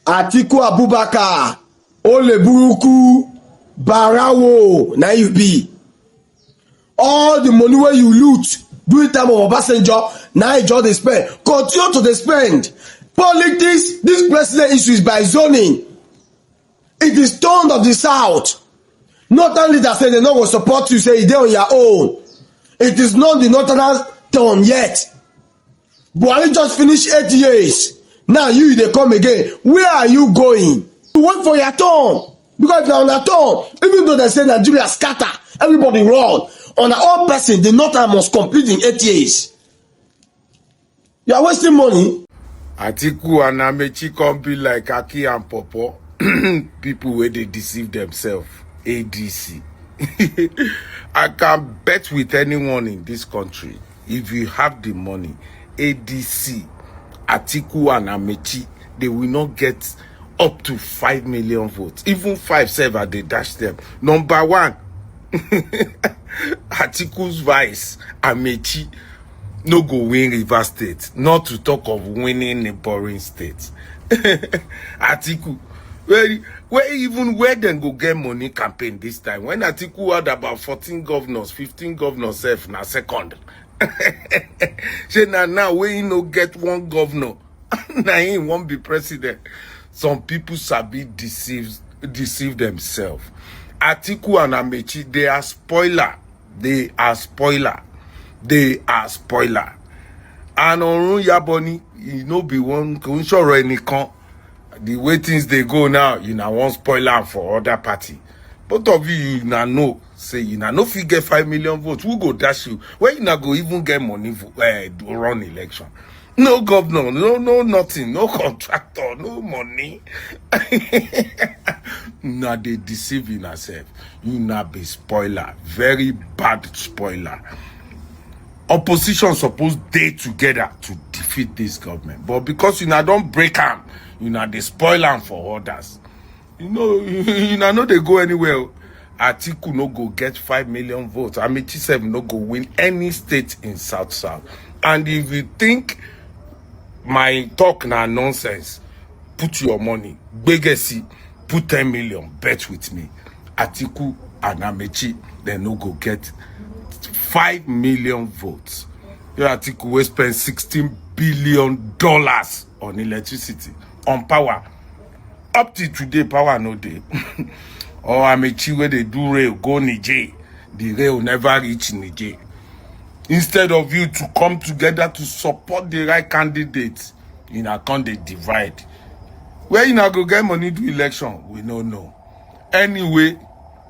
Atiku Abubakar, Ole Buruku, Barawo, now you be. All the money where you loot during time of Obasanjo, now you just dey spend. Continue to dey spend. Politics, this president issue is by zoning. It is turned of the South. Northern leaders say they no go support you, say they on your own. It is not the Northern turn yet. Buhari just finished 8 years. Now you dey come again. Where are you going? To wait for your turn. Because if na on your turn, even though they say Nigeria scatter, everybody run. On our own person, the Northern must complete in 8 years. You are wasting money. Atiku and Amechi come be like Aki and Popo. People where they deceive themselves. ADC. I can bet with anyone in this country, if you have the money, ADC, Atiku and Amechi, they will not get up to 5 million votes. Even 5-7, they dash them. Number one, Atiku's vice, Amechi, no go win Rivers State. Not to talk of winning neighboring states. Atiku, where then go get money campaign this time? When Atiku had about 14 governors, 15 governors self na second. Say now where you no get one governor, now he won't be president. Some people sabi deceive themselves. Atiku and Amechi, they are spoiler. They are spoiler. They are spoiler. And Orun Yaboni, you know, be one sure any con. The way things they go now, you know, one spoiler for other party. Both of you now know, say you now no fit get 5 million votes. Who go dash you? Where you now go even get money for run election? No governor, no nothing, no contractor, no money. Now they deceive in yourself. You now be spoiler, very bad spoiler. Opposition supposed day together to defeat this government, but because you now don't break them, you know they spoil them for others. You know they go anywhere. Atiku no go get 5 million votes. Amechi 7 no go win any state in South. And if you think my talk na nonsense, put your money. Begesi, put 10 million. Bet with me. Atiku and Amechi, they no go get 5 million votes. Your Atiku will spend $16 billion on electricity, on power. Up to today, power no day. Or Amechi where they do rail, go Niger. The rail never reach Niger. Instead of you to come together to support the right candidates, you know, can they divide? Where you now go get money to election? We don't know. Anyway,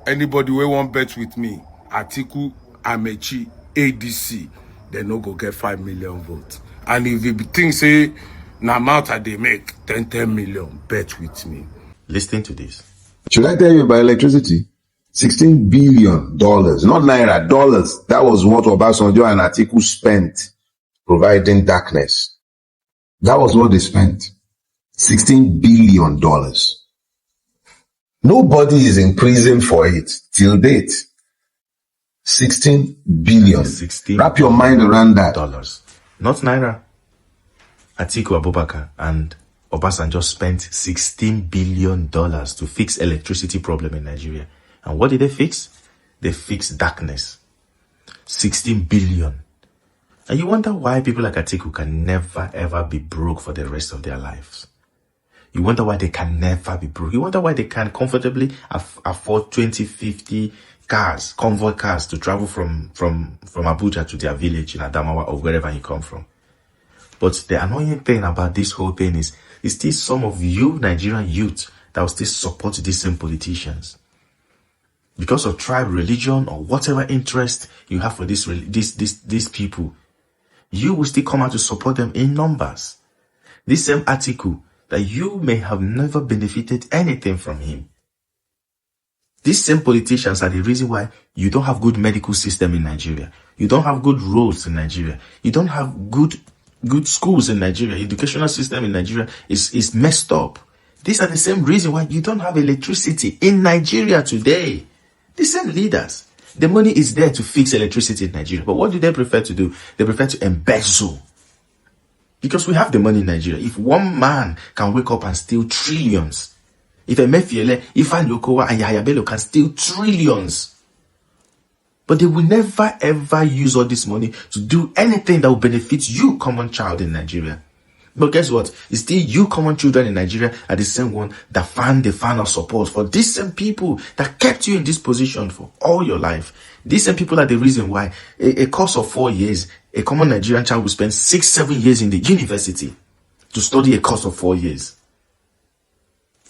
anybody will want bet with me, Atiku, Amechi, ADC, they no go get 5 million votes. And if you think say na amount they make 10 million, bet with me. Listen to this. Should I tell you about electricity? $16 billion, not naira, dollars. That was what Obasanjo and Atiku spent providing darkness. That was what they spent. $16 billion. Nobody is in prison for it till date. 16 billion. 16 Wrap your mind around that. Dollars. Not naira. Atiku Abubakar and Obasanjo spent $16 billion to fix electricity problem in Nigeria. And what did they fix? They fixed darkness. 16 billion. And you wonder why people like Atiku can never ever be broke for the rest of their lives. You wonder why they can never be broke. You wonder why they can comfortably afford 20, 50 cars, convoy cars to travel from Abuja to their village in Adamawa or wherever you come from. But the annoying thing about this whole thing is still some of you Nigerian youth that will still support these same politicians. Because of tribe, religion, or whatever interest you have for these people, you will still come out to support them in numbers. This same Atiku, that you may have never benefited anything from him. These same politicians are the reason why you don't have good medical system in Nigeria. You don't have good roads in Nigeria. You don't have good schools in Nigeria. Educational system in Nigeria is messed up. These are the same reason why you don't have electricity in Nigeria today. The same leaders. The money is there to fix electricity in Nigeria. But what do they prefer to do? They prefer to embezzle. Because we have the money in Nigeria. If one man can wake up and steal trillions, if Emefiele, Ifan Yokowa, and Yahya Bello can steal trillions, but they will never ever use all this money to do anything that will benefit you, common child in Nigeria. But guess what? It's still you, common children in Nigeria, are the same one that found the final support for these same people that kept you in this position for all your life. These same people are the reason why a course of 4 years, a common Nigerian child will spend 6-7 years in the university to study a course of 4 years.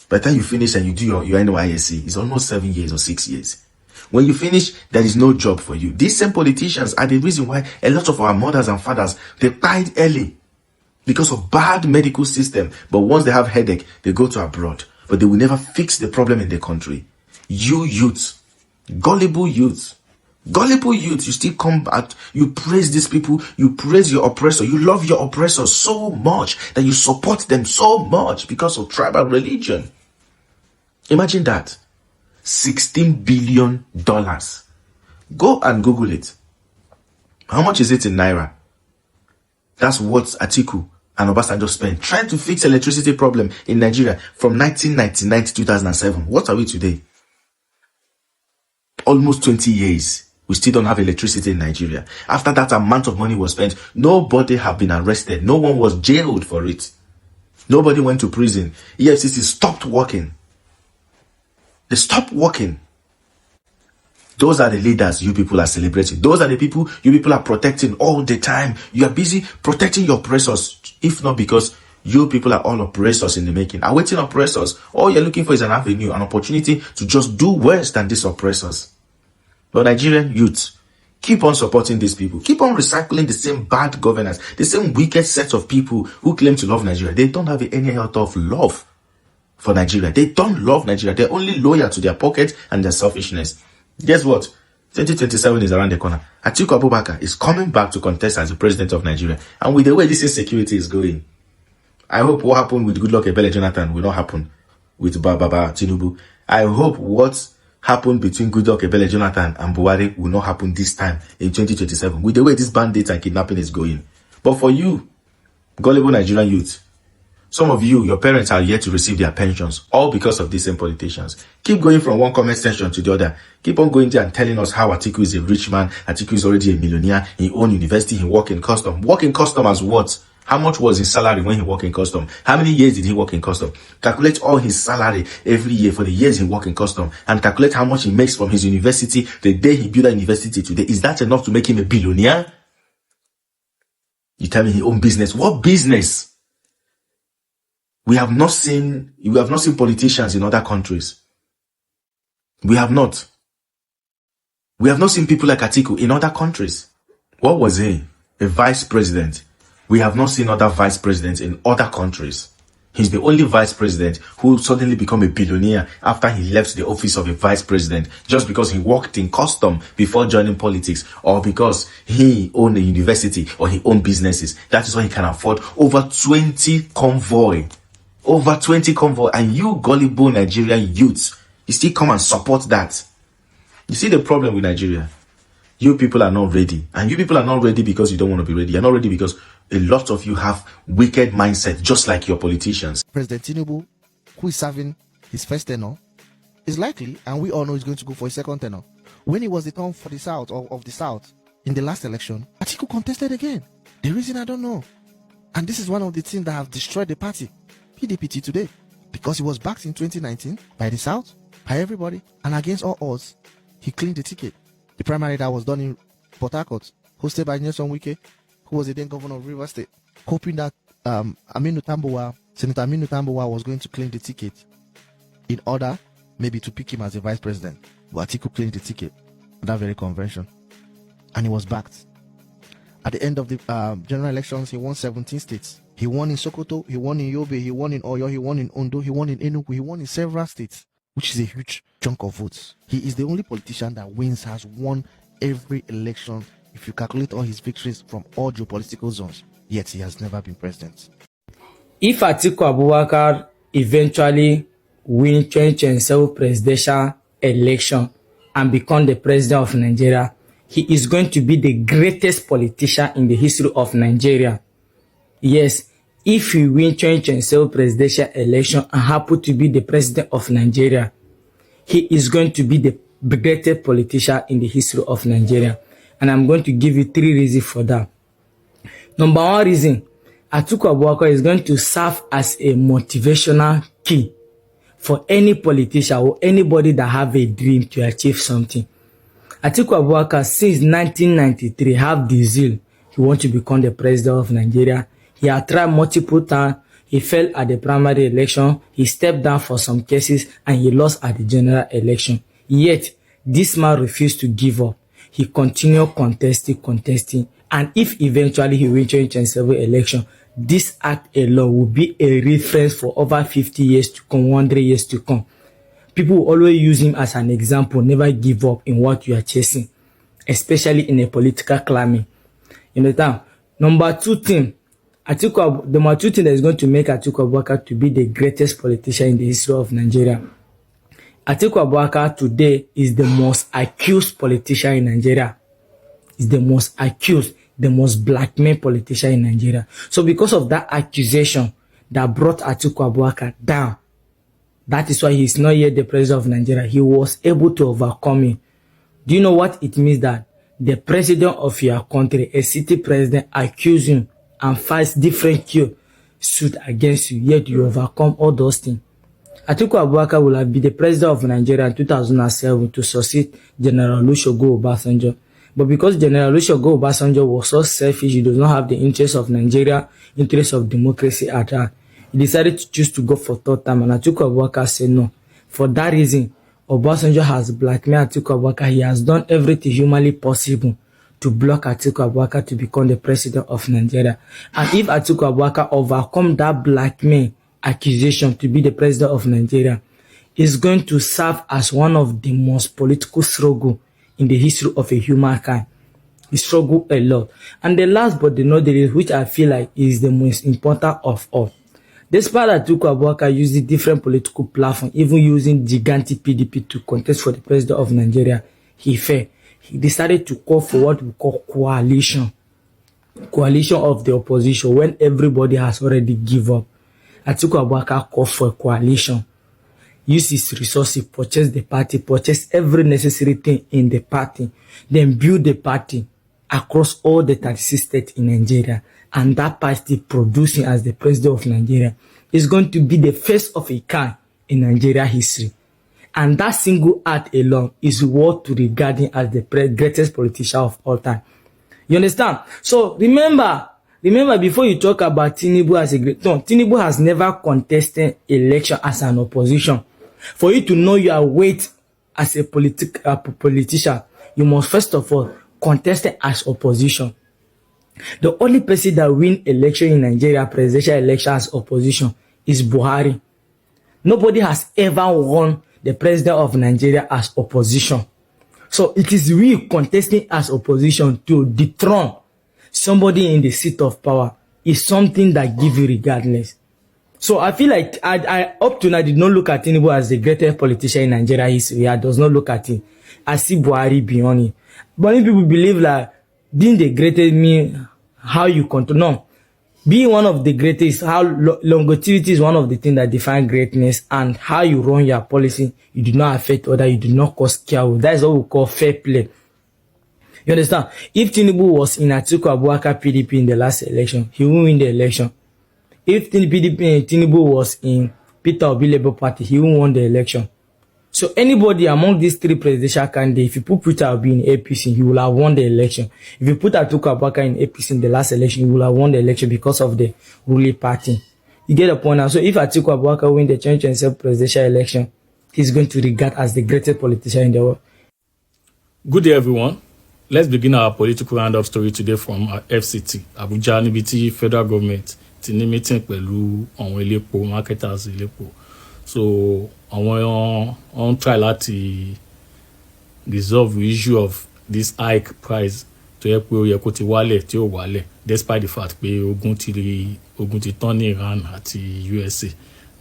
By the time you finish and you do your NYSC, it's almost 7 years or 6 years. When you finish, there is no job for you. These same politicians are the reason why a lot of our mothers and fathers, they died early because of bad medical system. But once they have headache, they go to abroad. But they will never fix the problem in the country. You youth, gullible youth, you still come back, you praise these people, you praise your oppressor, you love your oppressor so much that you support them so much because of tribal religion. Imagine that. $16 billion. Go and Google it. How much is it in Naira? That's what Atiku and Obasanjo spent trying to fix electricity problem in Nigeria from 1999 to 2007. What are we today? Almost 20 years. We still don't have electricity in Nigeria. After that amount of money was spent, nobody have been arrested. No one was jailed for it. Nobody went to prison. EFCC stopped working. They stopped working. Those are the leaders you people are celebrating. Those are the people you people are protecting all the time. You are busy protecting your oppressors. If not because you people are all oppressors in the making. Awaiting oppressors. All you're looking for is an avenue, an opportunity to just do worse than these oppressors. But Nigerian youth, keep on supporting these people. Keep on recycling the same bad governance, the same wicked set of people who claim to love Nigeria. They don't have any health of love for Nigeria. They don't love Nigeria. They're only loyal to their pocket and their selfishness. Guess what? 2027 is around the corner. Atiku Abubakar is coming back to contest as the president of Nigeria. And with the way this insecurity is going, I hope what happened with Goodluck Ebele Jonathan will not happen with Baba Tinubu. I hope what happened between Goodluck Ebele Jonathan and Buhari will not happen this time in 2027 with the way this bandits and kidnapping is going. But for you, gullible Nigerian youth, some of you, your parents are yet to receive their pensions, all because of these same politicians. Keep going from one comment section to the other. Keep on going there and telling us how Atiku is a rich man. Atiku is already a millionaire. He owns university. He works in custom. Work in custom as what? How much was his salary when he worked in custom? How many years did he work in custom? Calculate all his salary every year for the years he worked in custom and calculate how much he makes from his university the day he built a university today. Is that enough to make him a billionaire? You tell me he owns business. What business? We have not seen politicians in other countries. We have not. We have not seen people like Atiku in other countries. What was he? A vice president. We have not seen other vice presidents in other countries. He's the only vice president who suddenly became a billionaire after he left the office of a vice president just because he worked in custom before joining politics or because he owned a university or he owned businesses. That is why he can afford over 20 convoy. Over 20 convoy. And you gullible Nigerian youths, you still come and support that. You see the problem with Nigeria? You people are not ready. And you people are not ready because you don't want to be ready. You're not ready because a lot of you have wicked mindset, just like your politicians. President Tinubu, who is serving his first tenure, is likely, and we all know he's going to go for his second tenure. When he was the turn for the South, or of the South, in the last election, Atiku contested again. The reason I don't know. And this is one of the things that have destroyed the party, PDP today. Because he was backed in 2019 by the South, by everybody, and against all odds, he cleaned the ticket. The primary that was done in Port Harcourt, hosted by Nelson Wike, who was the then governor of Rivers State, hoping that Senator Aminu Tambuwa was going to claim the ticket in order maybe to pick him as a vice president. But Atiku claimed the ticket at that very convention. And he was backed. At the end of the general elections, he won 17 states. He won in Sokoto, he won in Yobe, he won in Oyo, he won in Ondo, he won in Enugu, he won in several states, which is a huge chunk of votes. He is the only politician that has won every election if you calculate all his victories from all geopolitical zones, yet he has never been president. If Atiku Abubakar eventually win 2027 presidential election and become the president of Nigeria, he is going to be the greatest politician in the history of Nigeria. Yes, if he win 2027 presidential election and happen to be the president of Nigeria, he is going to be the greatest politician in the history of Nigeria. And I'm going to give you 3 reasons for that. Number 1 reason, Atiku Abubakar is going to serve as a motivational key for any politician or anybody that have a dream to achieve something. Atiku Abubakar, since 1993, have the zeal. He wants to become the president of Nigeria. He had tried multiple times. He failed at the primary election. He stepped down for some cases and he lost at the general election. Yet, this man refused to give up. He continued contesting. And if eventually he wins 2027 election, this act alone will be a reference for over 50 years to come, 100 years to come. People will always use him as an example. Never give up in what you are chasing, especially in a political climate. You understand? Number 2 thing, the number 2 thing that is going to make Atiku Abubakar to be the greatest politician in the history of Nigeria. Atiku Abubakar today is the most accused politician in Nigeria. Is the most accused, the most blackmailed politician in Nigeria. So because of that accusation that brought Atiku Abubakar down, that is why he is not yet the president of Nigeria. He was able to overcome it. Do you know what it means that the president of your country, a city president, accuse him and files different suit against you, yet you overcome all those things? Atiku Abubakar will have been the president of Nigeria in 2007 to succeed General Olusegun Obasanjo. But because General Olusegun Obasanjo was so selfish, he does not have the interest of Nigeria, interest of democracy at heart. He decided to choose to go for 3rd time, and Atiku Abubakar said no. For that reason, Obasanjo has blackmailed Atiku Abubakar. He has done everything humanly possible to block Atiku Abubakar to become the president of Nigeria. And if Atiku Abubakar overcome that blackmail accusation to be the president of Nigeria, is going to serve as one of the most political struggle in the history of a humankind. He struggled a lot. And the last but not the least, which I feel like is the most important of all, despite Atiku Abubakar using different political platforms, even using gigantic PDP to contest for the president of Nigeria, he failed. He decided to call for what we call coalition of the opposition when everybody has already given up. Atiku Abubakar called for a coalition, use his resources, purchase the party, purchase every necessary thing in the party, then build the party across all the 36 states in Nigeria. And that party producing as the president of Nigeria is going to be the first of a kind in Nigeria history. And that single act alone is worth to regarding as the greatest politician of all time. You understand? So remember before you talk about Tinubu as a great, no, Tinubu has never contested election as an opposition. For you to know your weight as a politician, you must first of all contest it as opposition. The only person that win election in Nigeria, presidential election as opposition, is Buhari. Nobody has ever won the president of Nigeria as opposition. So it is we contesting as opposition to dethrone somebody in the seat of power is something that gives you regardless. So I feel like I up to now did not look at Tinubu as the greatest politician in Nigeria history. I does not look at him. I see Buhari beyond it. But many people believe like being the greatest mean how you control. No. Being one of the greatest, how longevity is one of the things that define greatness, and how you run your policy, you do not affect others, you do not cause chaos. That is what we call fair play. You understand? If Tinubu was in Atiku Abubakar PDP in the last election, he won't win the election. If Tinubu was in Peter Obi Labour Party, he won't win the election. So anybody among these 3 presidential candidates, if you put Peter Obi in APC, he will have won the election. If you put Atiku Abubakar in APC in the last election, he will have won the election because of the ruling party. You get the point now? So if Atiku Abubakar win the 2027 presidential election, he's going to be regarded as the greatest politician in the world. Good day, everyone. Let's begin our political roundup story today from FCT, Abuja, níbi tí federal government ti ní meeting pẹ̀lú àwọn elépo, marketers elépo. So àwọn on try láti resolve the issue of this hike price tó yẹ pé ó yẹ kó ti wálẹ̀ tí ó wálẹ̀, despite the fact pé ogun ti tán ní Iran àti USA.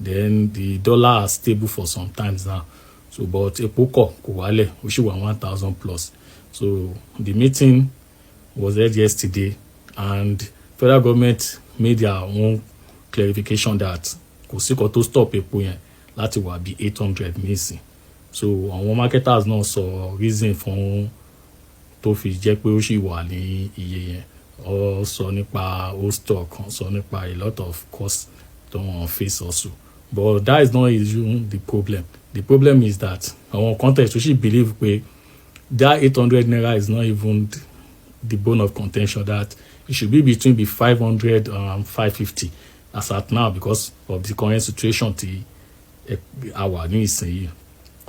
Then the dollar is stable for some times now. So but epo kò wálẹ̀, ó ṣì wà 1,000 plus. So the meeting was held yesterday, and federal government made their own clarification that kò sí kan tó stop epo yẹn láti wà bí 800 nísìn. So àwọn marketers náà sọ reason fún tó fi jẹ́ pé ó sì wà ní iye yẹn. Ó sọ nípa old stock, ó sọ nípa a lot of costs tó wọ́n face also. But that is not even the problem. The problem is that our context we should believe pé that 800 naira is not even the bone of contention, that it should be between the 500 and 550 as at now because of the current situation our needs.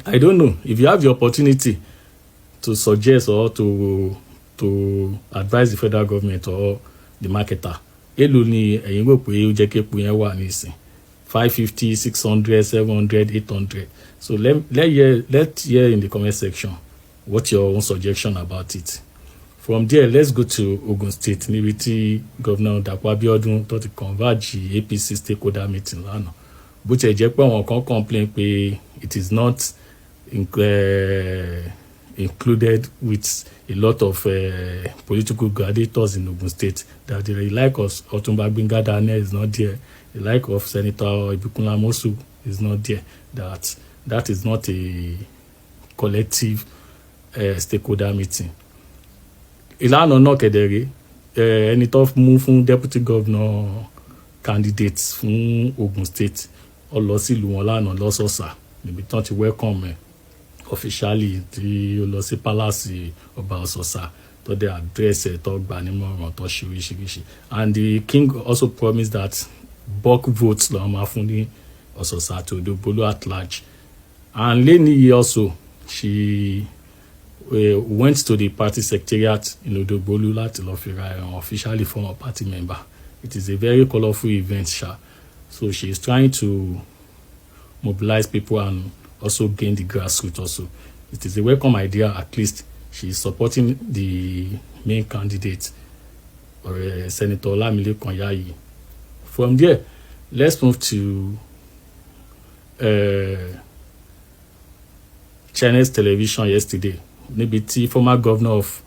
I don't know if you have the opportunity to suggest or to advise the federal government or the marketer. Èló ni ẹ̀yin rò pé ó jẹ́ kí epo yẹn wà nísìn 550, 600, 700, 800. So let's hear in the comment section what your own suggestion about it. From there, let's go to Ogun State, níbi tí Governor Dapo Abiodun tó ti converge APC stakeholder meeting lánàá. Bó tiẹ̀ jẹ́ pé àwọn kan complain pé it is not included with a lot of political gladiators in Ogun State, that the like of Otunba Gbenga Daniel is not there, the like of Senator Ibikunle Amosu is not there, that is not a collective stakeholder meeting. Ìlànà náà kedere ẹni tó mú fún deputy governor candidates fún Ogun State ó lọ sílùú wọn lánàá lọ́sọ̀ọ̀sà níbi tán ti welcome officially tí ó lọ sí palace ọba Ọ̀sọ̀sà tó dé address tó gbà nímọ̀ràn tó ṣe oríṣiríṣi. And the king also promised that bulk votes lọ́wọ́ máa fún ní Ọ̀sọ̀sà àti Odògbólú at large. And Leni also, she went to the party secretariat in Odògbólú láti lọ fi ra ẹran officially former party member. It is a very colorful event, sha. So she is trying to mobilize people and also gain the grassroots also. It is a welcome idea. At least she is supporting the main candidate, or Senator Olamilekan Yayi. From there, let's move to Channels Television yesterday. Níbi tí former governor of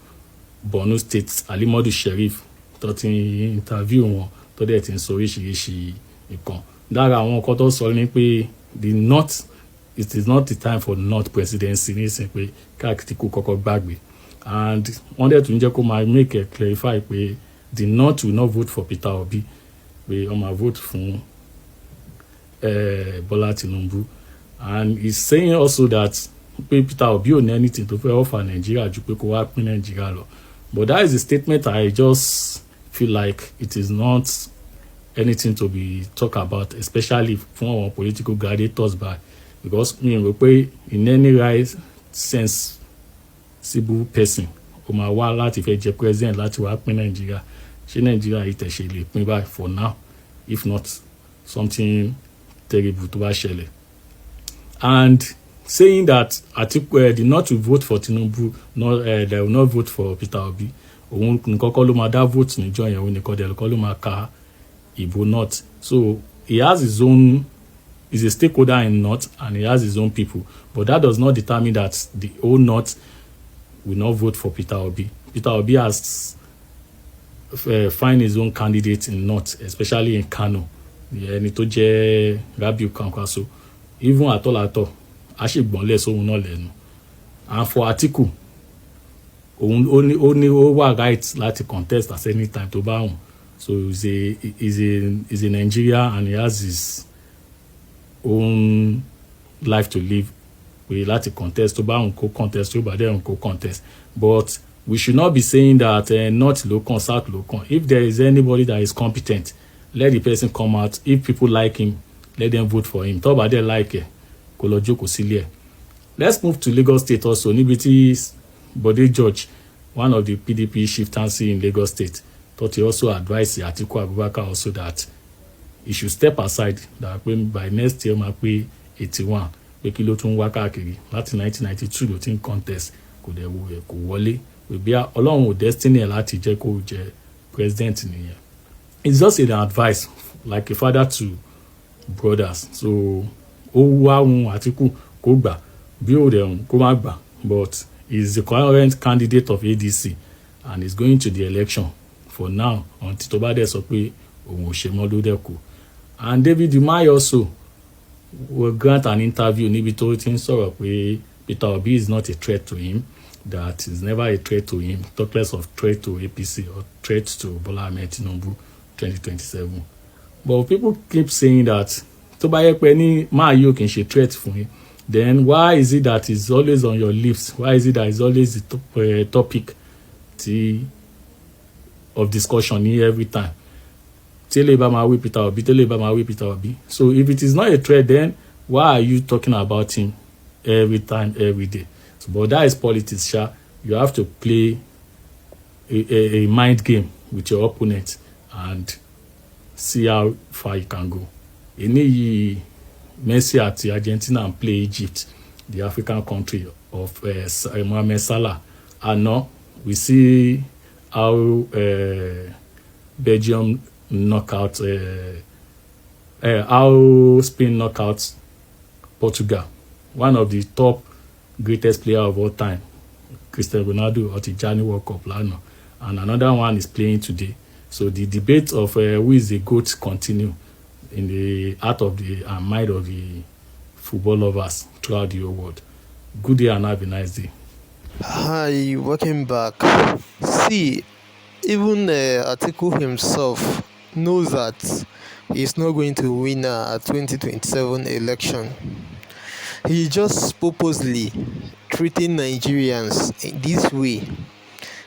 Borno State Alimodu Sheriff tó ti interview wọn tó dẹ̀ ti ń sọ oríṣiríṣi nǹkan. Lára àwọn nǹkan tó sọ ni pé the north, it is not the time for north presidency nísìnyí pé Atiku kọ́kọ́ gbàgbé. And wọ́n dẹ̀ tún jẹ́ kó máa make a clarify pé the north will not vote for Peter Obi, pé wọ́n máa vote fún Bola Tinubu. And he's saying also that Peter Obi ò ní anything to fẹ́ offer Nigeria ju pé kó wá pín Nigeria lọ. But that is a statement I just feel like it is not anything to be talked about, especially fún àwọn political gladiators by, because mi rò pé in any right sensible person ó máa wá láti fẹ́ jẹ president láti wá pín Nigeria. Ṣé Nigeria yìí tẹ̀ ṣe lè pín báyìí for now, if not something terrible tó bá ṣẹlẹ̀. And saying that Atiku the not to vote for Tinubu, they will not vote for Peter Obi. Òun nìkan kọ́ ló máa dá vote níjọ́ yẹn, òun nìkan dẹ̀ kọ́ ló máa ka ìbò north. So he has his own, he's a stakeholder in north and he has his own people. But that does not determine that the whole north will not vote for Peter Obi. Peter Obi has find his own candidate in north, especially in Kano. Ẹni tó jẹ́ Rabiu Kwankwaso. Even àtọ́ àṣìgbọ́nlẹ̀ sóhun náà lẹ́nu. And for Atiku, ó wà right láti contest at any time tó bá hùn. So he's a Nigerian and he has his own life to live. We láti contest tó bá hùn kó contest, tó bá dẹ̀ hùn kó contest. But we should not be saying that north ló kàn, south ló kàn. If there is anybody that is competent, let the person come out. If people like him, let them vote for him. Tó bá dẹ̀ like kó lọ jókòó sílé ẹ̀. Let's move to Lagos State also. Níbi tí Bode George, one of the PDP chieftaincy in Lagos State, thought he also advised Atiku Abubakar also that he should step aside, that by next year máa pé 81, pé kí ló tún wá káàkiri láti 1992 ló ti ń contest kò wọlé, pé bí Ọlọ́run ò destiny ẹ̀ láti jẹ́ kó jẹ́ president nìyẹn. It's just an advice, like a father to brothers. So ó wá ohun Atiku kó gbà, bí ó dẹ̀ ohun kó má gbà, but he's the current candidate of ADC and he's going to the election for now until tó bá dẹ̀ sọ pé òun ò ṣe mọ́ ló dẹ̀ kù. And David Umahi also will grant an interview níbi tó ti ń sọ̀rọ̀ pé Peter Obi is not a threat to him, that is never a threat to him, talk less of threat to APC or threat to Bola Ahmed Tinubu 2027. But people keep saying that tó bá yẹ pé ní máa yóò kì í ṣe threat fún yín, then why is it that it's always on your lips? Why is it that it's always the topic of discussion here every time? Tele ba ma wí Peter Obi, tele ba ma wí Peter Obi. So if it is not a threat, then why are you talking about him every time, every day? So, but that is politics, sha. You have to play a mind game with your opponent and see how far you can go. Any Messi at Argentina and play Egypt, the African country of Mohamed Salah. And now we see how Belgium knockout, how Spain knockouts Portugal. One of the top greatest player of all time, Cristiano Ronaldo, or the Gianni World Cup lánàá, and another one is playing today. So the debate of who is the GOAT continue in the heart of the mind of the football lovers throughout the whole world. Good day and have a nice day. Hi, welcome back. See, even Atiku himself knows that he's not going to win a 2027 election. He just purposely treating Nigerians in this way.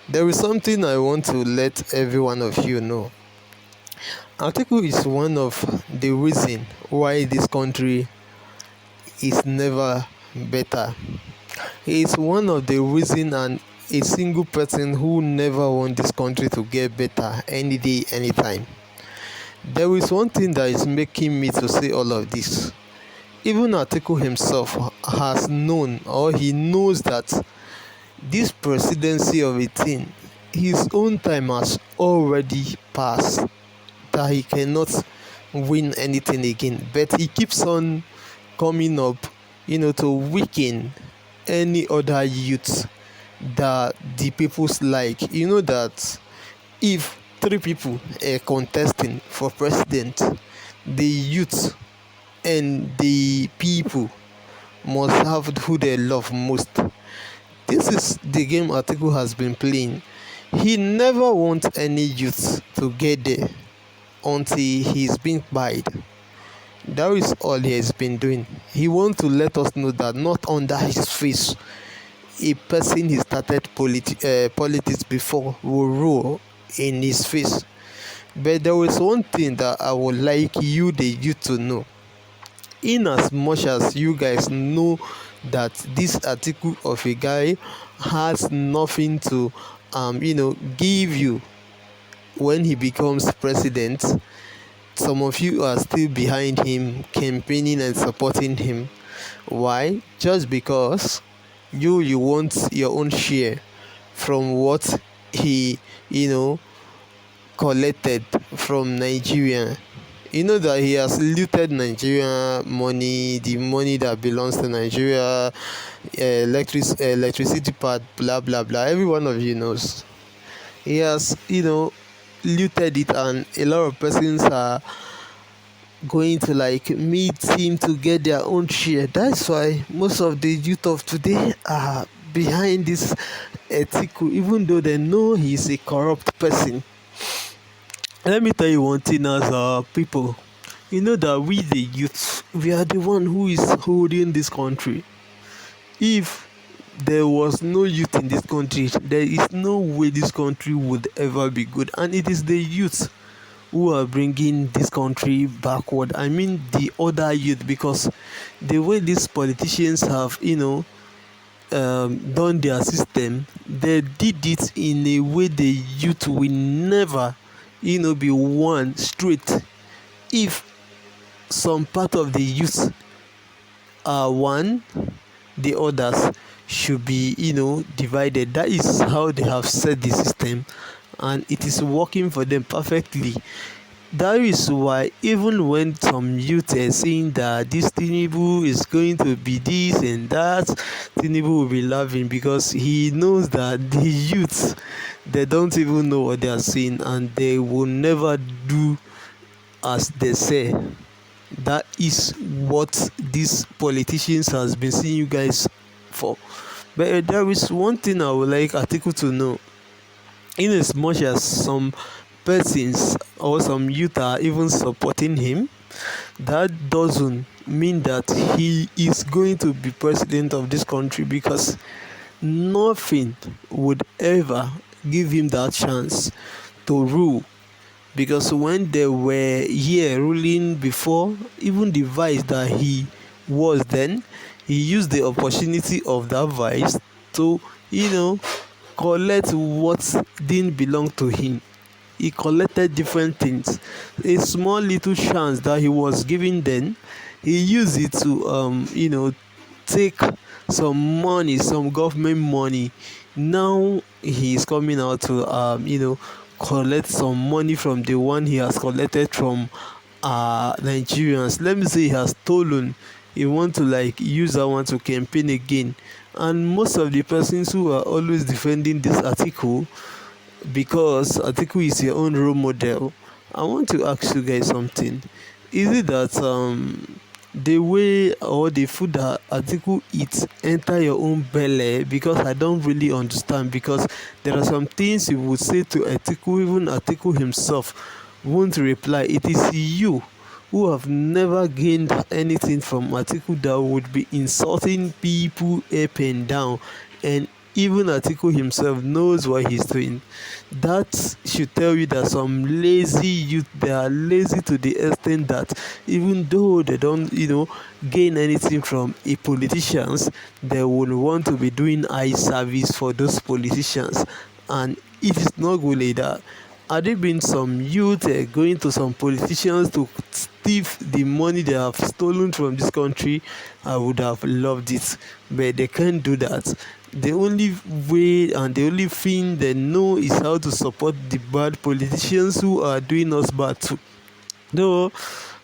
There is something I want to let every one of you know. Atiku is one of the reason why this country is never better. He is one of the reason and a single person who never want this country to get better any day, anytime. There is one thing that is making me to say all of this. Even Atiku himself has known, or he knows that this presidency of a thing, his own time has already passed, that he cannot win anything again. But he keeps on coming up, to weaken any other youth that the people's like. You know that if 3 people are contesting for president, the youth and the people must have who they love most. This is the game Atiku has been playing. He never wants any youth to get there until he's been buyed. That is all he has been doing. He wants to let us know that not under his face a person he started politics before will rule in his face. But there is one thing that I would like you, the youth, to know. In as much as you guys know that this Atiku of a guy has nothing to give you when he becomes president, some of you are still behind him, campaigning and supporting him. Why? Just because you want your own share from what he collected from Nigeria. You know that he has looted Nigeria money, the money that belongs to Nigeria, electricity part, blah blah blah. Every one of you knows. He has, looted it, and a lot of persons are going to meet him to get their own share. That's why most of the youth of today are behind this Atiku, even though they know he's a corrupt person. Let me tell you one thing as people. You know that we the youth, we are the one who is holding this country. If there was no youth in this country, there is no way this country would ever be good. And it is the youth who are bringing this country backward. I mean the other youth, because the way these politicians have, done their system, they did it in a way the youth will never be one straight. If some part of the youth are one, the others should be divided. That is how they have set the system, and it is working for them perfectly. That is why even when some youth are saying that this Tinubu is going to be this and that, Tinubu will be laughing, because he knows that the youth, they don't even know what they are saying, and they will never do as they say. That is what these politicians has been seeing you guys for. But there is one thing I would like Atiku to know. In as much as some persons or some youth are even supporting him, that doesn't mean that he is going to be president of this country, because nothing would ever give him that chance to rule. Because when they were here ruling before, even the vice that he was then, he used the opportunity of that vice to, collect what didn't belong to him. He collected different things. A small little chance that he was given then, he used it to take some money, some government money. Now he is coming out to collect some money from the one he has collected from Nigerians. Let me say he has stolen. He want to use that one to campaign again. And most of the persons who are always defending this article, because Atiku is your own role model, I want to ask you guys something. Is it that the way or the food that Atiku eats enter your own belly? Because I don't really understand, because there are some things you would say to Atiku, even Atiku himself won't reply. It is you who have never gained anything from Atiku that would be insulting people up and down, and even Atiku himself knows what he's doing. That should tell you that some lazy youth, they are lazy to the extent that even though they don't gain anything from a politicians, they will want to be doing eye service for those politicians, and it is not good like that. Had there been some youth going to some politicians to thief the money they have stolen from this country, I would have loved it. But they can't do that. The only way and the only thing they know is how to support the bad politicians who are doing us bad too. Though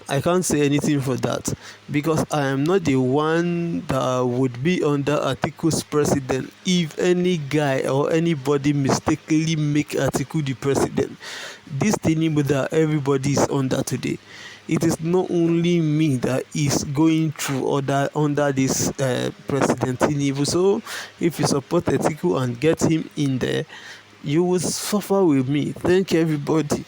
I can't say anything for that, because I am not the one that would be under Atiku's president. If any guy or anybody mistakenly make Atiku the president, this thing that everybody is under today, it is not only me that is going through under this president Tinubu. So if you support Atiku and get him in there, you will suffer with me. Thank you, everybody.